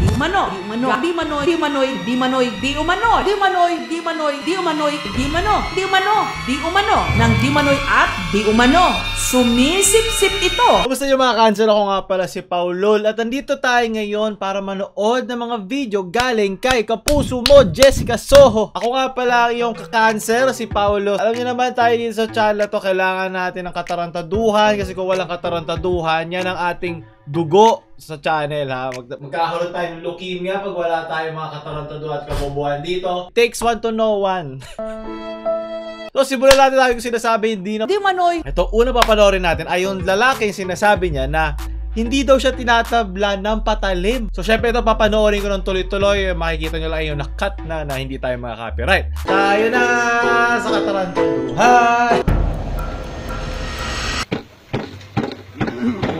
di umano, di umano, di manoy, di manoy, di manoy, di umano, di manoy, di manoy, di umanoy, di umano, di umano, di umano, ng di manoy at di umano. Sumisip-sip ito. Kumusta yung mga cancel? Ako nga pala si Paulol at andito tayo ngayon para manood ng mga video galing kay kapuso mo, Jessica Soho. Ako nga pala yung ka-cancer, si Paulo. Alam niyo naman tayo dito sa channel na to, kailangan natin ng katarantaduhan kasi kung walang katarantaduhan, yan ang ating dugo sa channel ha. Magkakaroon tayo ng leukemia pag wala tayong mga katarantaduhan at kabobohan dito. Takes one to know one. So, simulan natin tayo kung sinasabi hindi na Di manoy. Ito, una papanoorin natin ay yung lalaki yung sinasabi niya na hindi daw siya tinatabla ng patalim. So, syempre ito papanoorin ko ng tuloy-tuloy. Makikita nyo lang yung na-cut na hindi tayo mga copyright. Tayo na sa katarantaduhan.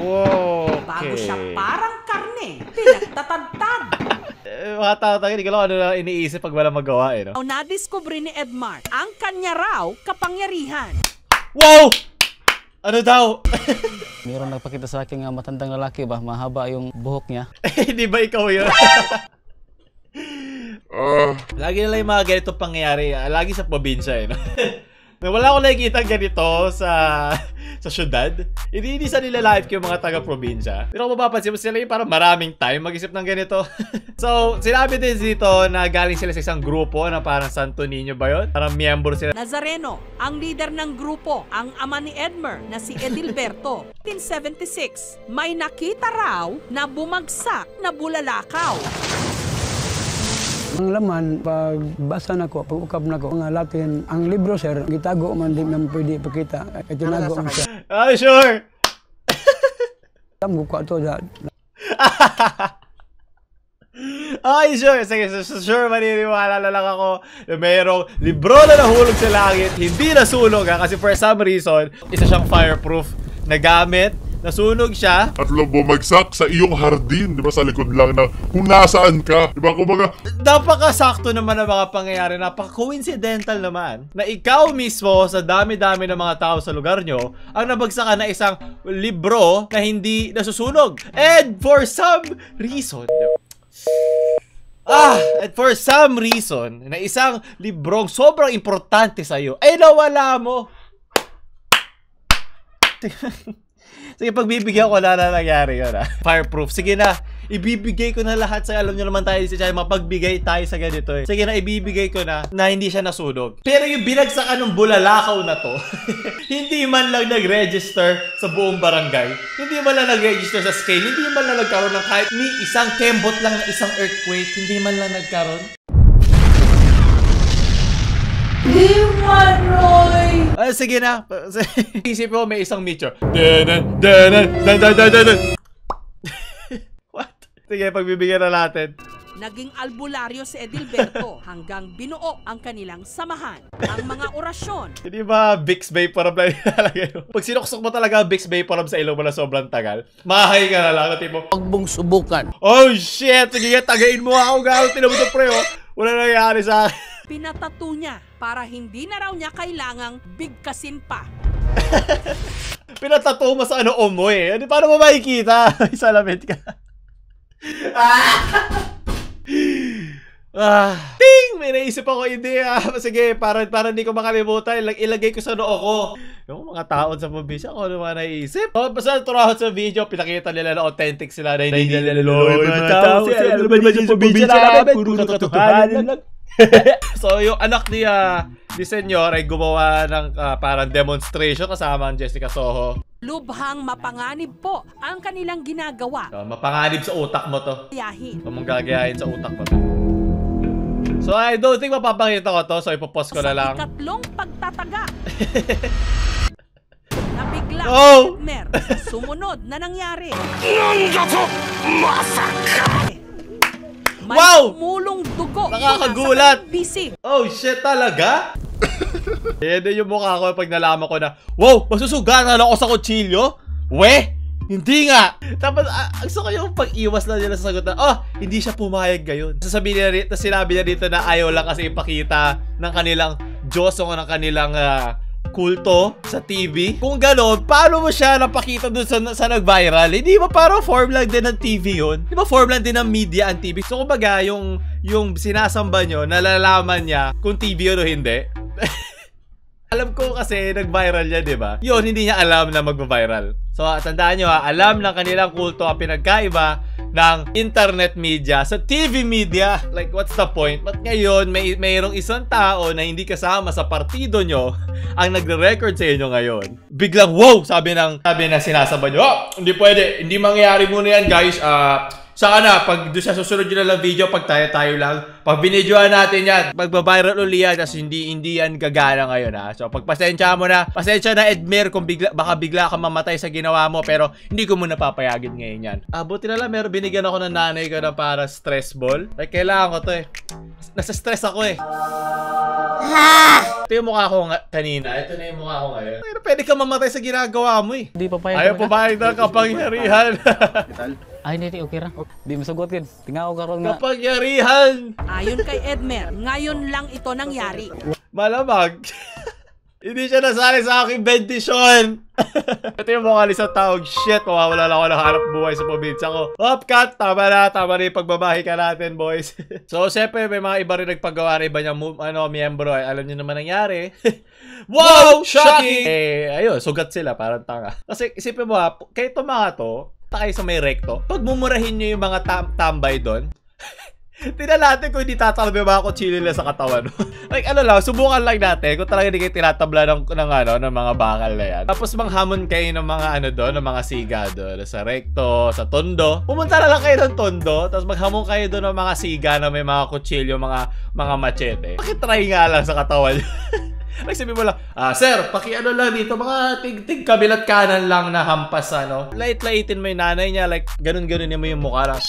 Wow, okay. Bago siya parang karne, pinagtatagtad. Mga tao tayo, hindi ko lang ano na iniisip pag wala magawa eh, no? Na-discover ni Edmar ang kanya raw kapangyarihan. Wow! Ano daw? Mayroon nagpakita sa akin nga matandang lalaki ba, mahaba yung buhok niya. Hindi ba ikaw yun? Lagi na lang yung mga ganitong pangyayari. Lagi sa probinsya eh, no? Wala akong nakikita ganito sa syudad. Hindi sa nila live yung mga taga-probinsya. Pero kung mapapansin mo sila yung parang maraming time mag-isip ng ganito. So, sinabi din dito na galing sila sa isang grupo na parang Santo Niño ba yun? Parang miyembro sila. Nazareno, ang leader ng grupo, ang ama ni Edmer na si Edilberto. 1976, may nakita raw na bumagsak na bulalakaw. Ang laman, pag basa na ko, pag ukap na ko, mga Latin, ang libro, sir, gitago man din naman pwede ipakita. Itinago ang siya. Ah, sure! Tamo ko ito, Ay, sure. Sige, sure, maniniwala na lang ako na mayroong libro na nahulog sa langit, hindi nasunog ha, kasi for some reason, isa siyang fireproof na gamit. Nasunog siya. At bumagsak sa iyong hardin, di ba? Sa likod lang na kung nasaan ka. Di ba? Kumbaga, napakasakto naman ang mga pangyayari. Napaka-coincidental naman na ikaw mismo sa dami-dami ng mga tao sa lugar nyo ang nabagsakan na isang libro na hindi nasusunog. And for some reason, na isang librong sobrang importante sa'yo ay nawala mo. Sige, pagbibigyan ko na nangyari yun ha. Fireproof. Sige na, ibibigay ko na lahat sa, alam nyo naman tayo sa channel, mapagbigay tayo sa ganito eh. Sige na, ibibigay ko na hindi siya nasunog. Pero yung binagsakan ng bulalakaw na to, hindi man lang nag-register sa buong barangay. Hindi man lang nag-register sa scale. Hindi man lang nagkaroon ng kahit ni isang kembot lang na isang earthquake. Hindi man lang nagkaroon. Di manoy. Ay, sige na. Isip ko may isang meteor. What? Sige, pagbibigyan na natin. Naging albularyo si Edilberto hanggang binuo ang kanilang samahan. Ang mga orasyon. Hindi ba Vicks Vaporub lang ilalagay mo? Pag sinuksok mo talaga Vicks Vaporub sa ilong mo na sobrang tagal, mahay ka na lang na tipo, Huwag mong subukan. oh shit! Sige nga, tagayin mo ako gawin. Tinan mo ito pre, oh. Wala nangyari sa akin. Pinatato niya para hindi na raw niya kailangang bigkasin pa. Pinatato mo sa ano mo eh. Paano mo makikita? May salamin ka. Ting! May naisip ako idea. Sige, para hindi ko makalimutan, ilagay ko sa noo ko. Yung mga taon sa probinsya, ako naman naisip. Basta turahan sa video, pinakita nila na authentic sila na hindi nila niloloy mga tao. Ano ba yung probinsya namin? Puro katotohanan lang. So, yung anak ni Senyor ay gumawa ng parang demonstration kasama ang Jessica Soho. Lubhang mapanganib po ang kanilang ginagawa. So, mapanganib sa utak mo to. Yahin. So, mong gagayahin sa utak mo to. So, I don't think mapapakita ko to. So, ipopost ko na lang. Sa ikatlong pagtataga. Nabigla Oh! Edmer sa sumunod na nangyari. May Wow! mulong dugo. Nakakagulat. Busy. Oh, shit talaga? Yan din yung mukha ko pag nalaman ko na, wow, masusugatan ako sa kutsilyo? We? Hindi nga. Tapos, gusto ko yung pag-iwas na nila sa sagot na, hindi siya pumayag gayon. Sasabihin niya, sinabi niya dito na ayaw lang kasi ipakita ng kanilang Diyos o ng kanilang kulto sa TV? Kung gano'n, paano mo siya napakita dun sa nag-viral? Hindi ba parang form lang din ng TV yun? Di ba form lang din ng media ang TV? So kumbaga, yung sinasamba nyo, nalalaman niya kung TV yun o hindi. Alam ko kasi nag-viral niya, di ba? Yun, hindi niya alam na mag-viral. So, tandaan nyo alam ng kanilang kulto ang pinagkaiba ng internet media sa TV media. Like, what's the point? Ba't ngayon, mayroong isang tao na hindi kasama sa partido nyo ang nagre-record sa inyo ngayon? Biglang, wow! Sabi na sinasamba nyo, hindi pwede. Hindi mangyayari muna yan, guys. Saka na, pag doon sa susunod yun na lang video, pag tayo lang, pag binidyoan natin yan, magbabiral uli yan, kasi hindi yan gagana ngayon, ha. So, pagpasensya mo na, pasensya na, Edmer, kung baka bigla ka mamatay sa ginawa mo, pero hindi ko muna papayagin ngayon yan. Buti na lang, meron binigyan ako ng nanay ko na para stress ball. Like, kailangan ko to eh. Nasa stress ako eh. Ito yung mukha ko kanina, ito na yung mukha ko ngayon. Pero pwede ka mamatay sa ginagawa mo eh. Hindi papayag. Ayaw papayag ng kapangyarihan. Ay, hindi, okay ra. Di masugot yun. Tingaw karon nga. Kapangyarihan! Ayon kay Edmer, ngayon lang ito nangyari. Malamag. Hindi siya nasali sa aking bendisyon. Ito yung mga isang tawag. Shit, mawawala lang ako ng hanap buhay sa probinsya ko. Hop, cut! Tama na yung pagbabahi ka natin, boys. So, siyempre, may mga iba rin nagpagawa na iba niyang miyembro. Alam niyo naman nangyari. Wow! Shocking! Ayun, sugat sila. Parang tanga. Kasi, isipin mo ha, kayo itong mga to, kayo sa may recto, pag mumurahin nyo yung mga tambay doon, tingnan natin kung hindi tatalab yung mga kutsilyo nila sa katawan. Like ano lang, subukan lang natin kung talaga hindi kayo tinatabla ng mga bakal na yan. Tapos manghamon kayo ng mga ng mga siga doon, sa recto, sa tondo. Pumunta na lang kayo ng tondo, tapos maghamon kayo doon ng mga siga na may mga kutsilyo, mga machete. Pakitry nga lang sa katawan nyo. Like sabi mo lang, sir, pakiano lang dito, mga tig kabilat kanan lang na hampas, Lait-laitin mo yung nanay niya, like, ganun-ganunin mo yung mukha lang.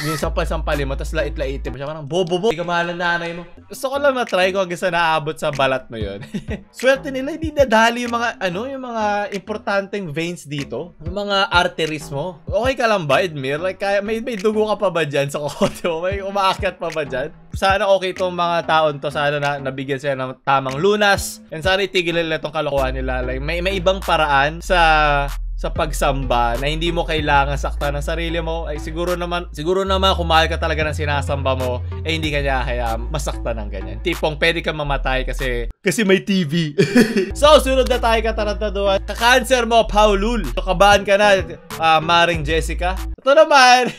Yung sampal-sampalin mo, tapos lait-laitin mo siya, parang bobo, hindi ka mahal ng nanay mo. Gusto ko lang matry ko hanggang sa naabot sa balat mo yun. Swerte nila, hindi nadali yung mga, yung mga importanteng veins dito. Yung mga arteries mo. Okay ka lang ba, Edmer? Like, may dugo ka pa ba dyan sa kokote mo? May umaakyat pa ba dyan? Sana okay itong mga taon to, sana nabigyan sila ng tamang lunas. And sana itigil nila itong kalokohan nila. Like, may ibang paraan sa pagsamba na hindi mo kailangan sakta ng sarili mo. Ay siguro naman kung mahal ka talaga ng sinasamba mo, hindi ka niya kaya masakta ng ganyan. Tipong pwede ka mamatay kasi may TV. So, sunod na tayo katarantaduhan. Ka-cancer mo, Paulul. So, kabahan ka na, Maring Jessica. Ito naman,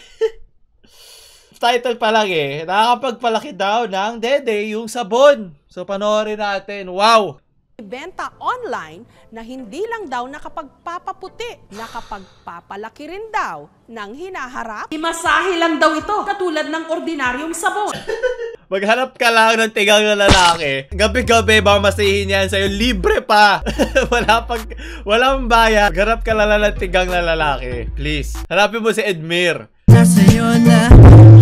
title pa lang eh. Nakakapagpalaki daw ng dede yung sabon. So, panoorin natin. Wow! Benta online na hindi lang daw nakapagpapaputi, nakapagpapalaki rin daw ng hinaharap. Imasahe lang daw ito, katulad ng ordinaryong sabon. Maghanap ka lang ng tigang na lalaki. Gabi-gabi mamasihin yan sa'yo. Libre pa. Walang bayad. Maghanap ka lang ng tigang na lalaki. Please. Hanapin mo si Edmer. Nasa'yo na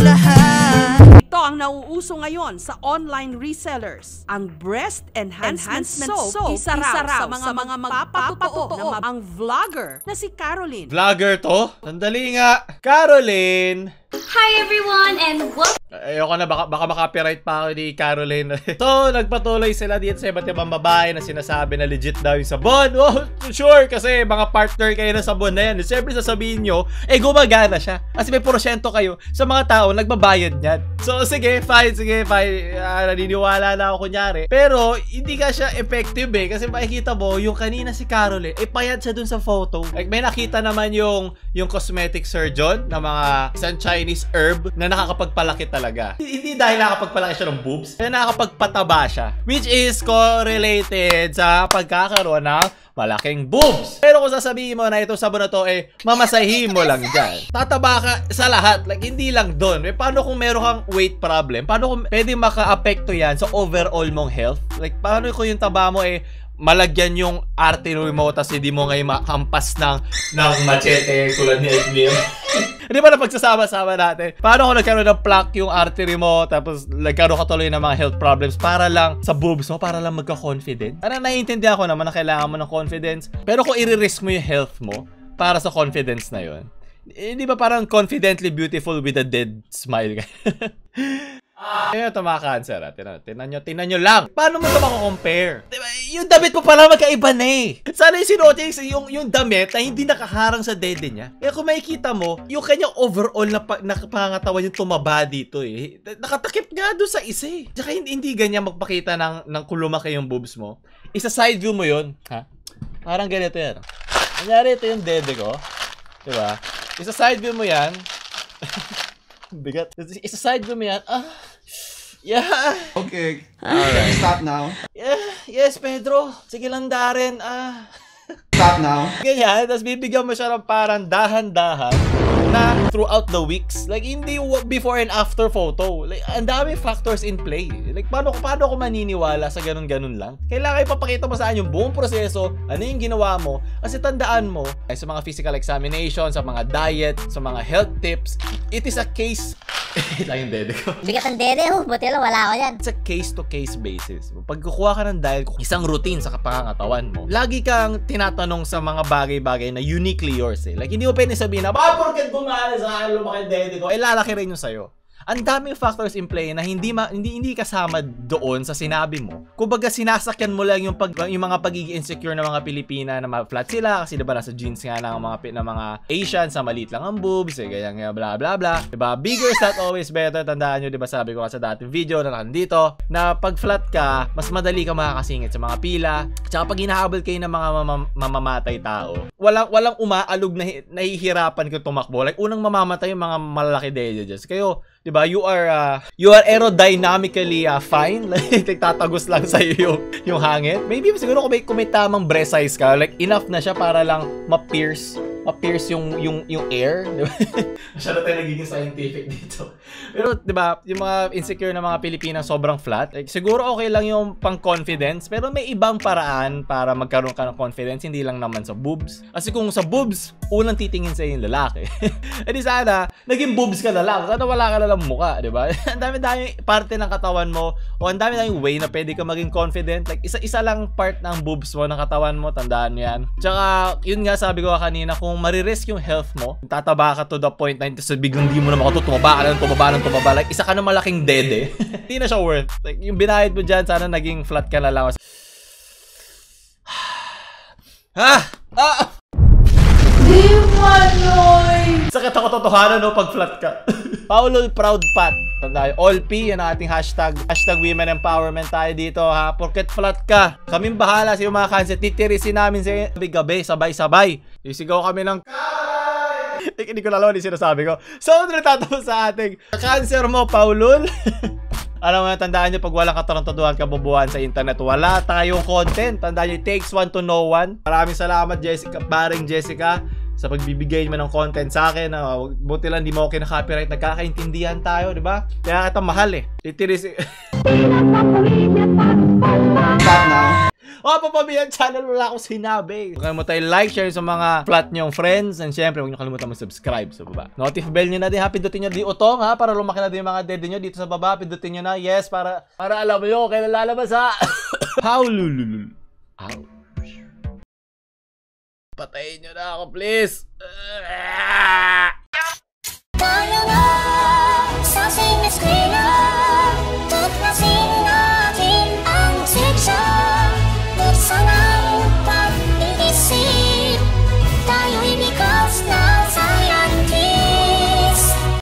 lahat. Ito ang nauuso ngayon sa online resellers. Ang breast enhancement soap, isa raw sa mga magpapatotoo na ang vlogger na si Caroline. Vlogger to? Sandali nga. Caroline! Hi everyone and welcome. Ayoko na, baka makapiright pa ako ni Caroline. So, nagpatuloy sila dito sa iba't ibang babae na sinasabi na legit daw yung sabon. Oh, sure, kasi mga partner kayo ng sabon na yan. Siyempre sasabihin nyo, gumagana siya. Kasi may porsyento kayo sa mga tao nagbabayad niyan. So, sige, fine. Naniniwala na ako kunyari. Pero, hindi ka siya effective eh. Kasi makikita mo, yung kanina si Caroline, payad siya dun sa photo. Like, may nakita naman yung cosmetic surgeon na mga isang Chinese herb na nakakapagpalaki talaga. Hindi dahil nakakapagpalaki siya ng boobs, kaya nakakapagpataba siya. Which is correlated sa pagkakaroon ng malaking boobs. Pero kung sasabihin mo na itong sabon na to, mamasahin mo lang dyan. Tataba ka sa lahat. Like, hindi lang doon. Paano kung meron kang weight problem? Paano kung pwede maka-apekto yan sa overall mong health? Like, paano kung yung taba mo malagyan yung artery mo tapos hindi mo ngayon makampas ng machete tulad ni Edmil. Hindi ba na pagsasama-sama natin? Paano kung nagkaroon ng plaque yung artery mo tapos nagkaroon ka tuloy ng mga health problems para lang sa boobs mo, para lang magka-confident? Parang naiintindihan ko naman na kailangan mo ng confidence. Pero kung i-risk mo yung health mo para sa confidence na yun, hindi ba parang confidently beautiful with a dead smile? Ayun ito mga cancer. Tinan nyo lang. Paano mo ito mako-compare? Diba, yung damit mo pala magkaiba na eh. Sana yung sinuot niya yung damit na hindi nakaharang sa dede niya. Kaya kung makikita mo, yung kanyang overall na pangatawan yung tumaba dito eh. Nakatakip nga doon sa isa eh. Tsaka hindi ganyan magpakita ng kulumaki yung boobs mo. Isa side view mo yun. Ha? Parang ganito yan. Kunyari ito yung dede ko. Diba? Isa side view mo yan. Bigat. Isa side view mo yan. Yeah. Okay. Alright. Stop now. Yeah. Yes, Pedro. Sige lang, Darren. Stop now. Ganyan. Tapos bibigyan mo siya ng parang dahan-dahan na throughout the weeks. Like, hindi before and after photo. Like, ang dami factors in play. Like, paano ako maniniwala sa ganun-ganun lang? Kailangan ipapakita mo saan yung buong proseso, ano yung ginawa mo. Kasi tandaan mo, sa mga physical examination, sa mga diet, sa mga health tips, it is a case... lang yung dede ko. Bigat ang dede, buti lang wala ako yan. It's a case-to-case basis. Pag kukuha ka ng diet, isang routine sa pangangatawan mo, lagi kang tinatanong sa mga bagay-bagay na uniquely yours eh. Like, hindi mo pwede sabihin na, porket gumana sa akin, lumaki ang dede ko, lalaki rin yung sa'yo. Ang daming factors in play na hindi kasama doon sa sinabi mo. Kumbaga sinasakyan mo lang yung mga pagiging insecure ng mga Pilipina na ma-flat sila kasi diba nasa jeans nga ng mga Asians sa maliit lang ang boobs, ganyan bla bla bla. Diba? Bigger is not always better. Tandaan nyo, diba sabi ko sa dating video na nandito, na pag flat ka, mas madali ka makakasingit sa mga pila. Tsaka pag hinahabol kayo ng mga mamamatay tao, walang umaalog na nahihirapan kung tumakbo. Like unang mamamatay yung mga malalaki dadages. Kayo, diba? You are aerodynamically fine. Like, tatagos lang sa'yo yung hangin. Maybe siguro kung may tamang breast size ka, like enough na siya para lang ma-pierce yung air, di ba? Masyado tayo nagiging scientific dito. Pero, di ba, yung mga insecure na mga Pilipina sobrang flat, like, siguro okay lang yung pang-confidence, pero may ibang paraan para magkaroon ka ng confidence, hindi lang naman sa boobs. Kasi kung sa boobs, unang titingin sa'yo yung lalaki. E di sana, naging boobs ka na lang, sana wala ka na lang mukha, di ba? Ang dami-dami parte ng katawan mo, o ang dami-dami way na pwede ka maging confident. Like, isa-isa lang part ng boobs mo, ng katawan mo, tandaan mo yan. Tsaka, yun nga sabi ko kanina, kung maririsk yung health mo, tataba ka to the point na biglang di mo na makato, tumaba ka. Like, isa ka na malaking dede. Hindi na siya worth. Like, yung binayad mo dyan, sana naging flat ka na lang. Di Manoy! Sakit ako totohanan no pag flat ka. Paulo Proud Pat. Tandaan, all P, yan ang ating hashtag. Hashtag women empowerment tayo dito ha. Porket flat ka, kaming bahala sa yung mga cancer. Titirisin namin sa gabi, sabay-sabay. Isigaw kami ng hindi ko lalaman yung sinasabi ko. So, natatapos sa ating cancer mo, Paulol. Alam mo na, tandaan nyo, pag walang katarantaduhan, kabubuhan sa internet, wala tayong content. Tandaan nyo, it takes one to know one. Maraming salamat, Jessica, paring Jessica, sa pagbibigay mo ng content sa akin. Buti lang, di mo ako kinaka-copyright. Nagkakaintindihan tayo, di ba? Kaya kita mahal eh. Titiris. Stop now. Papabihan channel, wala akong sinabi. Huwag mo tayo like, share sa mga flat nyong friends. And syempre, huwag nyo kalimutan mag-subscribe sa baba. Notif bell nyo na din ha. Pindutin nyo di utong ha. Para lumaki na din yung mga dede nyo dito sa baba. Pindutin nyo na. Yes, para alam mo yun. Kailan lalabas ha. Howlululul. Patayin nyo na ako, please.